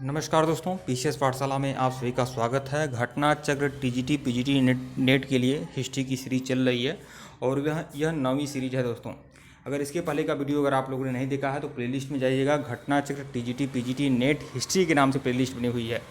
नमस्कार दोस्तों, पीसीएस पाठशाला में आप सभी का स्वागत है। घटना चक्र टीजीटी पीजीटी नेट के लिए हिस्ट्री की सीरीज चल रही है और यह नौवीं सीरीज है दोस्तों। अगर इसके पहले का वीडियो अगर आप लोगों ने नहीं देखा है तो प्लेलिस्ट में जाइएगा। घटना चक्र टीजीटी पीजीटी नेट हिस्ट्री के नाम से प्लेलिस्ट बनी हुई है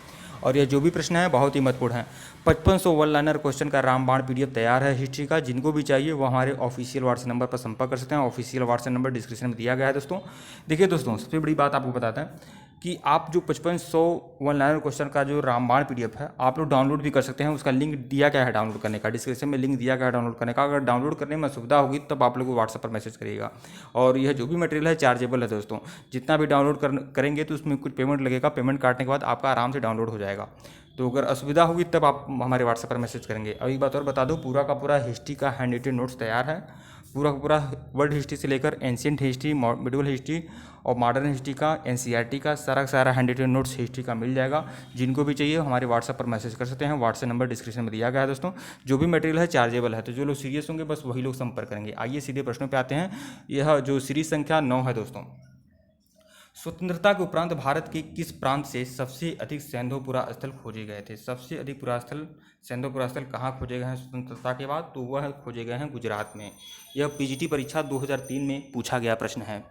और यह जो भी प्रश्न है बहुत ही महत्वपूर्ण है। 5500 वन लाइनर क्वेश्चन का रामबाण पीडीएफ तैयार है हिस्ट्री का। जिनको भी चाहिए वो हमारे ऑफिशियल व्हाट्सएप नंबर पर संपर्क कर सकते हैं। ऑफिशियल व्हाट्सएप नंबर डिस्क्रिप्शन में दिया गया है दोस्तों। देखिए दोस्तों, सबसे बड़ी बात आपको बताते हैं कि आप जो 5500 वन लाइनर क्वेश्चन का जो रामबाण पीडीएफ है आप लोग डाउनलोड भी कर सकते हैं। उसका लिंक दिया गया है डाउनलोड करने का, डिस्क्रिप्शन में लिंक दिया गया है डाउनलोड करने का। अगर डाउनलोड करने में असुविधा होगी तब आप लोग को व्हाट्सएप पर मैसेज करिएगा। और यह जो भी मटेरियल है चार्जेबल है दोस्तों। जितना भी डाउनलोड करेंगे तो उसमें कुछ पेमेंट लगेगा। पेमेंट काटने के बाद आपका आराम से डाउनलोड हो जाएगा। तो अगर असुविधा होगी तब आप हमारे व्हाट्सएप पर मैसेज करेंगे। अब एक बात और बता दूं, पूरा का पूरा हिस्ट्री का हैंड रिटेन नोट्स तैयार है। पूरा का पूरा वर्ल्ड हिस्ट्री से लेकर एंशियंट हिस्ट्री, मिडिवल हिस्ट्री और मॉडर्न हिस्ट्री का, एनसीईआरटी का सारा हैंड रिटेन नोट्स हिस्ट्री का मिल जाएगा। जिनको भी चाहिए हमारे व्हाट्सएप पर मैसेज कर सकते हैं। व्हाट्सएप नंबर डिस्क्रिप्शन में दिया गया है दोस्तों। जो भी मटेरियल है चार्जेबल है, तो जो लोग सीरियस होंगे बस वही लोग संपर्क करेंगे। आइए सीधे प्रश्नों पर आते हैं। यह जो सीरीज संख्या 9 है दोस्तों। स्वतंत्रता के उपरांत भारत के किस प्रांत से सबसे अधिक सैंधव पुरास्थल खोजे गए थे? सबसे अधिक सैंधव पुरास्थल कहाँ खोजे गए हैं स्वतंत्रता के बाद? तो वह खोजे गए हैं गुजरात में। यह पीजीटी परीक्षा 2003 में पूछा गया प्रश्न है।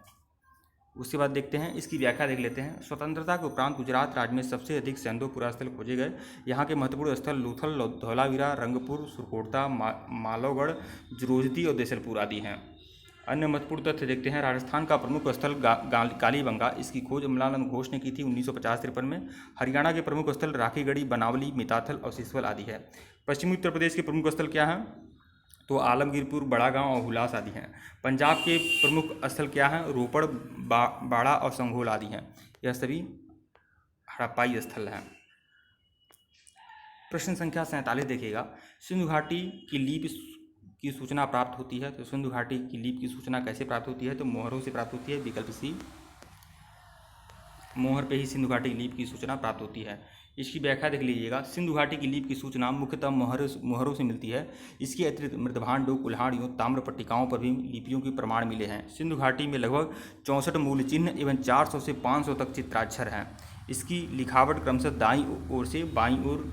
उसके बाद देखते हैं, इसकी व्याख्या देख लेते हैं। स्वतंत्रता के उपरांत गुजरात राज्य में सबसे अधिक सैंधव पुरास्थल खोजे गए। यहाँ के महत्वपूर्ण स्थल लूथल, धौलावीरा, रंगपुर, सुरकोटता, मालोगढ़, जुरोजदी और देसलपुर आदि हैं। अन्य महत्वपूर्ण तथ्य देखते हैं। राजस्थान का प्रमुख स्थल कालीबंगा, इसकी खोज अमलानंद घोष ने की थी 1950-53 में। हरियाणा के प्रमुख स्थल राखीगढ़ी, बनावली, मिताथल और सिसवल आदि है। पश्चिमी उत्तर प्रदेश के प्रमुख स्थल क्या हैं? तो आलमगीरपुर, बड़ा गांव और हुलास आदि हैं। पंजाब के प्रमुख स्थल क्या हैं? रोपड़, बाड़ा और संघोल आदि हैं। यह सभी हड़प्पाई स्थल हैं। प्रश्न संख्या 47 देखिएगा। सिंधु घाटी की लीप की सूचना प्राप्त होती है। तो सिंधु घाटी की लीप की सूचना कैसे प्राप्त होती है? तो मोहरों से प्राप्त होती है। विकल्प सी, मोहर पे ही सिंधु घाटी की लीप की सूचना प्राप्त होती है। इसकी व्याख्या देख लीजिएगा। सिंधु घाटी की लीप की सूचना मुख्यतः मोहरों से मिलती है। इसके अतिरिक्त मृदभांडों, कुल्हाड़ियों, ताम्र पट्टिकाओं पर भी लिपियों के प्रमाण मिले हैं। सिंधु घाटी में लगभग 64 मूल चिन्ह एवं 400 से 500 तक चित्राक्षर हैं। इसकी लिखावट क्रमशः दाईं ओर से बाईं ओर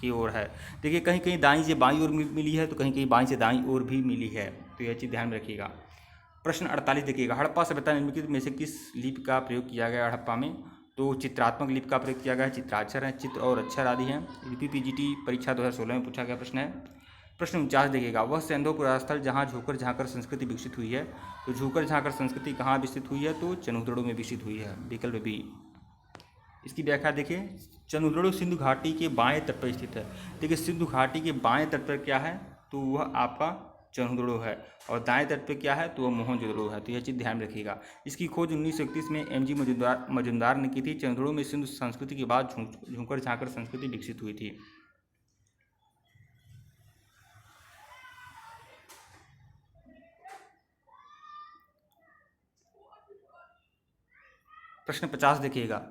की ओर है। देखिए, कहीं कहीं दाईं से बाईं ओर मिली है तो कहीं कहीं बाईं से दाईं ओर भी मिली है। तो यह चीज़ ध्यान में रखिएगा। प्रश्न 48 देखिएगा। हड़प्पा सभ्यता निम्नलिखित में से किस लिपि का प्रयोग किया गया हड़प्पा में? तो चित्रात्मक लिपि का प्रयोग किया गया है। चित्राक्षर हैं, चित्र और अक्षर आदि हैं। यूपी पीजीटी परीक्षा 2016 में पूछा गया प्रश्न है। प्रश्न 49 देखिएगा। वह सैंधव पुरास्थल जहाँ झोंकर झांकर संस्कृति विकसित हुई है। तो झोंकर झांकर संस्कृति कहाँ विकसित हुई है? तो चंद्रद्रोण में विकसित हुई है। विकल्प बी। इसकी व्याख्या देखिए। चंद्रद्रोण सिंधु घाटी के बाएं तट पर स्थित है। देखिए, सिंधु घाटी के बाएं तट पर क्या है? तो वह आपका चंद्रद्रोण है। और दाएं तट पे क्या है? तो वह मोहनजोदड़ो है। तो यह चीज़ ध्यान रखिएगा। इसकी खोज 1931 में एमजी मजुमदार ने की थी। चंद्रद्रोण में सिंधु संस्कृति के बाद झूंकर झांकर संस्कृति विकसित हुई थी। प्रश्न 50 देखिएगा।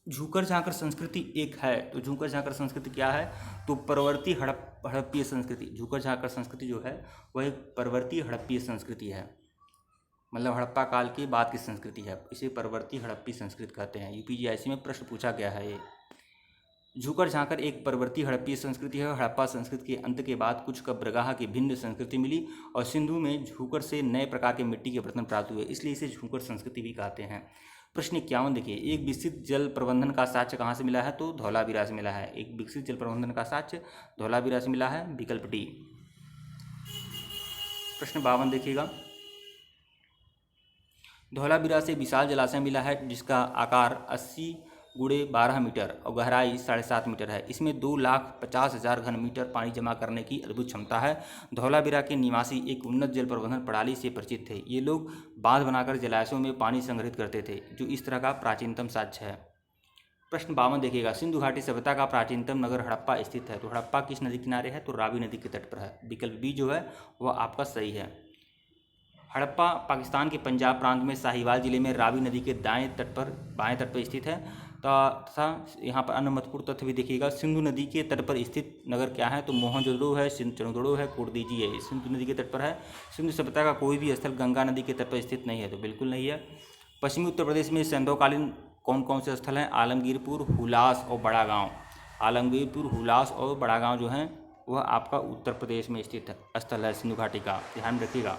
झूकर झांकर संस्कृति एक है। तो झूकर झांकर संस्कृति क्या है? तो परवर्ती हड़प्पीय संस्कृति। झूकर झांकर संस्कृति जो है वह एक परवर्ती हड़प्पीय संस्कृति है। मतलब हड़प्पा काल के बाद की संस्कृति है। इसे परवर्ती हड़प्पी संस्कृति कहते हैं। यूपीजीआईसी में प्रश्न पूछा गया है ये। झूकर झांकर एक परवर्ती हड़प्पीय संस्कृति है। हड़प्पा संस्कृति के अंत के बाद कुछ कब्रगाह की भिन्न संस्कृति मिली और सिंधु में झूकर से नए प्रकार के मिट्टी के बर्तन प्राप्त हुए, इसलिए इसे झूकर संस्कृति भी कहते हैं। प्रश्न 51 देखिए। एक विकसित जल प्रबंधन का साक्ष्य कहाँ से मिला है? तो धौलावीरा से मिला है। एक विकसित जल प्रबंधन का साक्ष्य धौलावीरा से मिला है। विकल्प डी। प्रश्न 52 देखिएगा। धौलावीरा से विशाल जलाशय मिला है जिसका आकार 80 × 12 मीटर और गहराई 7.5 मीटर है। इसमें 2,50,000 घन मीटर पानी जमा करने की अद्भुत क्षमता है। धौलावीरा के निवासी एक उन्नत जल प्रबंधन प्रणाली से परिचित थे। ये लोग बांध बनाकर जलाशयों में पानी संग्रहित करते थे, जो इस तरह का प्राचीनतम साक्ष्य है। प्रश्न 52 देखिएगा। सिंधु घाटी सभ्यता का प्राचीनतम नगर हड़प्पा स्थित है। तो हड़प्पा किस नदी किनारे है? तो रावी नदी के तट पर है। विकल्प बी जो है वह आपका सही है। हड़प्पा पाकिस्तान के पंजाब प्रांत में साहिवाल जिले में रावी नदी के बाएं तट पर स्थित है। तथा यहाँ पर अन्य महत्वपूर्ण तथ्य भी देखिएगा। सिंधु नदी के तट पर स्थित नगर क्या है? तो मोहनजोदड़ो है, चंद्रद्रोण है, कोटदीजी है। सिंधु नदी के तट पर है। सिंधु सभ्यता का कोई भी स्थल गंगा नदी के तट पर स्थित नहीं है। तो बिल्कुल नहीं है। पश्चिमी उत्तर प्रदेश में सैंधवकालीन कौन कौन से स्थल हैं? आलमगीरपुर, हुलास और बड़ा गांव। आलमगीरपुर, हुलास और बड़ा गांव जो हैं वह आपका उत्तर प्रदेश में स्थित स्थल है सिंधु घाटी का, ध्यान रखिएगा।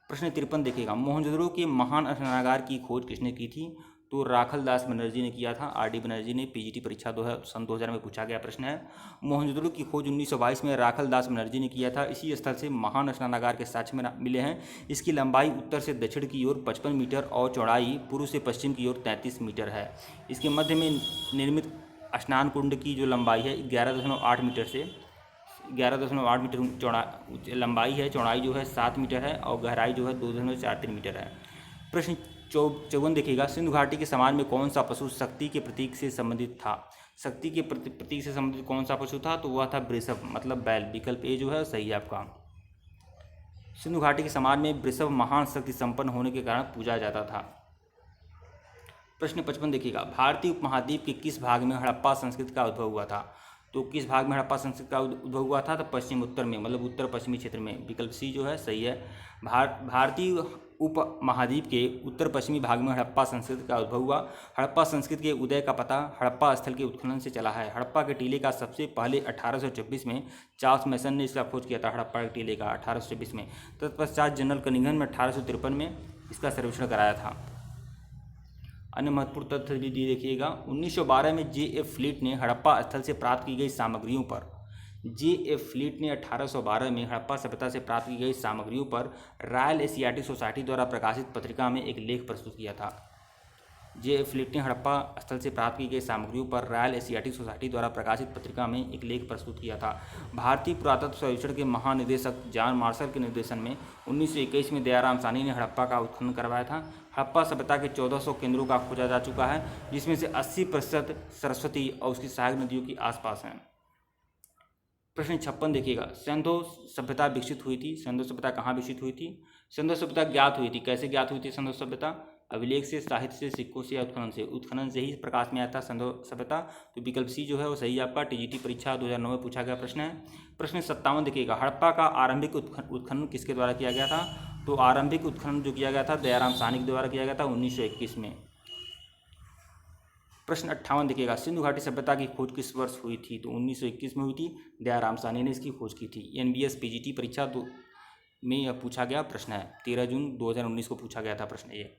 प्रश्न 53 देखिएगा, मोहनजोदड़ो के महान स्नानागार की खोज किसने की थी? तो राखल दास बनर्जी ने किया था, आर डी बनर्जी ने। पीजीटी परीक्षा सन 2000 में पूछा गया प्रश्न है। मोहनजोदड़ो की खोज 1922 में राखल दास बनर्जी ने किया था। इसी स्थल से महान स्नानागार के साक्ष्य मिले हैं। इसकी लंबाई उत्तर से दक्षिण की ओर 55 मीटर और चौड़ाई पूर्व से पश्चिम की ओर 33 मीटर है। इसके मध्य में निर्मित स्नान कुंड की जो लंबाई है 11.8 मीटर से 11.8 मीटर चौड़ा लंबाई है, चौड़ाई जो है 7 मीटर है और गहराई जो है 2.43 मीटर है। प्रश्न 54 देखिएगा, सिंधु घाटी के समाज में कौन सा पशु शक्ति के प्रतीक से संबंधित था? शक्ति के प्रतीक से संबंधित कौन सा पशु था? तो वह था वृषभ, मतलब बैल। विकल्प ए जो है सही है आपका। सिंधु घाटी के समाज में वृषभ महान शक्ति संपन्न होने के कारण पूजा जाता था। प्रश्न 55 देखिएगा, भारतीय उपमहाद्वीप के किस भाग में हड़प्पा संस्कृति का उद्भव हुआ था? तो किस भाग में हड़प्पा संस्कृति का उद्भव हुआ था? तो पश्चिम उत्तर में, मतलब उत्तर पश्चिमी क्षेत्र में। विकल्प सी जो है सही है। भारतीय उपमहाद्वीप के उत्तर पश्चिमी भाग में हड़प्पा संस्कृति का उद्भव हुआ। हड़प्पा संस्कृति के उदय का पता हड़प्पा स्थल के उत्खनन से चला है। हड़प्पा के टीले का सबसे पहले 1826 में चार्ल्स मैसन ने इसका खोज किया था, हड़प्पा के टीले का 1826 में। तत्पश्चात जनरल कनिंघन में 1853 में इसका सर्वेक्षण कराया था। अन्य महत्वपूर्ण तथ्य भी देखिएगा, 1912 में जे.एफ. फ्लीट ने हड़प्पा स्थल से प्राप्त की गई सामग्रियों पर जे.एफ. फ्लीट ने 1812 में हड़प्पा सभ्यता से प्राप्त की गई सामग्रियों पर रॉयल एशियाटिक सोसाइटी द्वारा प्रकाशित पत्रिका में एक लेख प्रस्तुत किया था। जे.एफ. फ्लीट ने हड़प्पा स्थल से प्राप्त की गई सामग्रियों पर रॉयल एशियाटिक सोसाइटी द्वारा प्रकाशित पत्रिका में एक लेख प्रस्तुत किया था। भारतीय पुरातत्व सर्वेक्षण के महानिदेशक जॉन मार्शल के निर्देशन में 1921 में दयाराम साहनी ने हड़प्पा का उत्खनन करवाया था। हड़प्पा सभ्यता के 1400 केंद्रों का खोजा जा चुका है, जिसमें से 80% सरस्वती और उसकी सहायक नदियों के आसपास हैं। प्रश्न 56 देखिएगा, सिंधु सभ्यता विकसित हुई थी। सिंधु सभ्यता कहाँ विकसित हुई थी? सिंधु सभ्यता ज्ञात हुई थी। कैसे ज्ञात हुई थी सिंधु सभ्यता? अभिलेख से, साहित्य से, सिक्कों से या उत्खनन से? उत्खनन से ही प्रकाश में आया था सिंधु सभ्यता। तो विकल्प सी जो है वो सही आपका। टीजीटी परीक्षा 2009 में पूछा गया प्रश्न है। प्रश्न 57 देखिएगा, हड़प्पा का आरंभिक उत्खनन किसके द्वारा किया गया था? तो आरंभिक उत्खनन जो किया गया था दयाराम साहनी के द्वारा किया गया था 1921 में। प्रश्न 58 देखिएगा, सिंधु घाटी सभ्यता की खोज किस वर्ष हुई थी? तो 1921 में हुई थी। दयाराम साहनी ने इसकी खोज की थी। एनबीएस पीजीटी परीक्षा में यह पूछा गया प्रश्न है। 13 जून 2019 को पूछा गया था प्रश्न, ये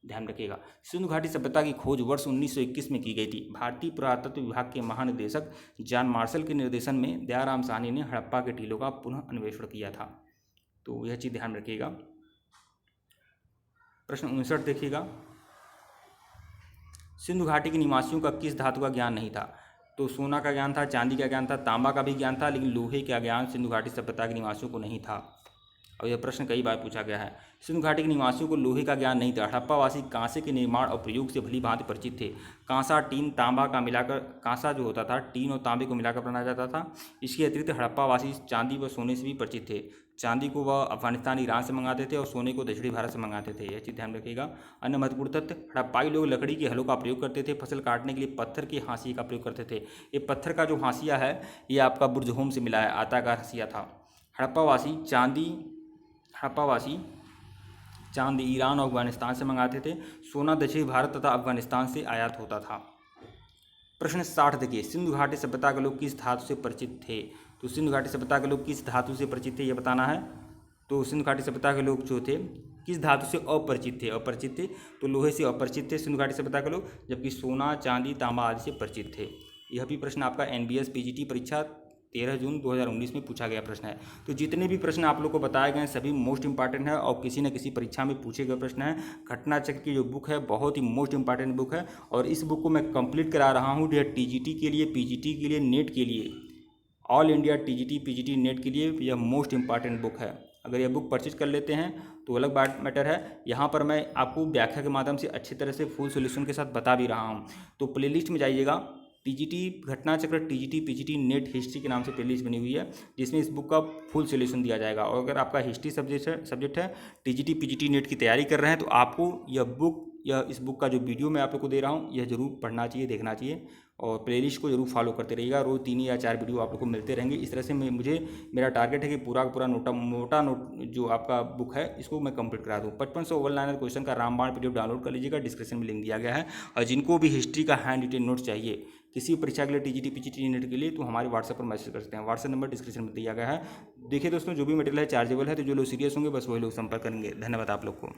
ध्यान रखिएगा। सिंधु घाटी सभ्यता की खोज वर्ष 1921 में की गई थी। भारतीय पुरातत्व विभाग के महानिदेशक जॉन मार्शल के निर्देशन में दयाराम साहनी ने हड़प्पा के टीलों का पुनः अन्वेषण किया था। तो यह चीज़ ध्यान रखिएगा। प्रश्न 59 देखिएगा, सिंधु घाटी के निवासियों का किस धातु का ज्ञान नहीं था? तो सोना का ज्ञान था, चांदी का ज्ञान था, तांबा का भी ज्ञान था, लेकिन लोहे का ज्ञान सिंधु घाटी सभ्यता के निवासियों को नहीं था। और यह प्रश्न कई बार पूछा गया है। सिंधु घाटी के निवासियों को लोहे का ज्ञान नहीं था। हड़प्पावासी कांसे के निर्माण और प्रयोग से भली भांति परिचित थे। कांसा, टीन, तांबा का मिलाकर, कांसा जो होता था टीन और तांबे को मिलाकर बनाया जाता था। इसके अतिरिक्त हड़प्पावासी चांदी व सोने से भी परिचित थे। चांदी को वह अफगानिस्तान, ईरान से मंगाते थे और सोने को दक्षिणी भारत से मंगाते थे। यह चीज़ ध्यान रखिएगा। अन्य महत्वपूर्ण तथ्य, हड़प्पाई लोग लकड़ी के हलों का प्रयोग करते थे। फसल काटने के लिए पत्थर के हांसिए का प्रयोग करते थे। ये पत्थर का जो हांसिया है ये आपका बुर्जहोम से मिला है, आयताकार हांसिया था। हड़प्पावासी चांदी ईरान और अफगानिस्तान से मंगाते थे। सोना दक्षिणी भारत तथा अफगानिस्तान से आयात होता था। प्रश्न 60 देखिए, सिंधु घाटी सभ्यता के लोग किस धातु से परिचित थे? तो सिंधु घाटी सभ्यता के लोग किस धातु से परिचित थे ये बताना है। तो सिंधु घाटी सभ्यता के लोग जो थे किस धातु से अपरिचित थे? तो लोहे से अपरिचित थे सिंधु घाटी सभ्यता के लोग, जबकि सोना, चांदी, तांबा आदि से परिचित थे। यह भी प्रश्न आपका एनबीएस पीजीटी परीक्षा 13 जून 2019 में पूछा गया प्रश्न है। तो जितने भी प्रश्न आप लोग को बताए गए सभी मोस्ट इंपॉर्टेंट है और किसी न किसी परीक्षा में पूछे गए प्रश्न है। घटना चक्र की जो बुक है बहुत ही मोस्ट इंपॉर्टेंट बुक है और इस बुक को मैं कंप्लीट करा रहा हूँ टीजीटी के लिए, पीजीटी के लिए, नेट के लिए, all India TGT PGT net के लिए यह मोस्ट इंपॉर्टेंट बुक है। अगर यह बुक परचेज कर लेते हैं तो अलग बात मैटर है। यहाँ पर मैं आपको व्याख्या के माध्यम से अच्छी तरह से फुल सोल्यूशन के साथ बता भी रहा हूँ। तो प्लेलिस्ट में जाइएगा, टीजीटी घटना चक्र टीजीटी पीजीटी नेट हिस्ट्री के नाम से प्लेलिस्ट बनी हुई है, जिसमें इस बुक का फुल सोल्यूशन दिया जाएगा। और अगर आपका हिस्ट्री सब्जेक्ट है, टीजीटी पीजीटी नेट की तैयारी कर रहे हैं तो आपको यह बुक यह इस बुक का जो वीडियो मैं आप लोग को दे रहा हूँ यह जरूर पढ़ना चाहिए, देखना चाहिए और प्लेलिस्ट को जरूर फॉलो करते रहिएगा। रोज़ 3 या 4 वीडियो आप लोग को मिलते रहेंगे। इस तरह से मुझे मेरा टारगेट है कि पूरा का पूरा मोटा नोट जो आपका बुक है इसको मैं कंप्लीट करा दूँ। 5500 ओवल लाइनर क्वेश्चन का रामबाण पीडीएफ डाउनलोड कर लीजिएगा, डिस्क्रिप्शन में लिंक दिया गया है। और जिनको भी हिस्ट्री का हैंड रिटेन नोट चाहिए किसी परीक्षा के लिए, टीजीटी पीजीटी नेट के लिए, तो हमारे व्हाट्सएप पर मैसेज कर सकते हैं। व्हाट्सएप नंबर डिस्क्रिप्शन में दिया गया है। देखिए दोस्तों, जो भी मटेरियल है चार्जेबल है, तो जो लोग सीरियस होंगे बस वही लोग संपर्क करेंगे। धन्यवाद आप लोग को।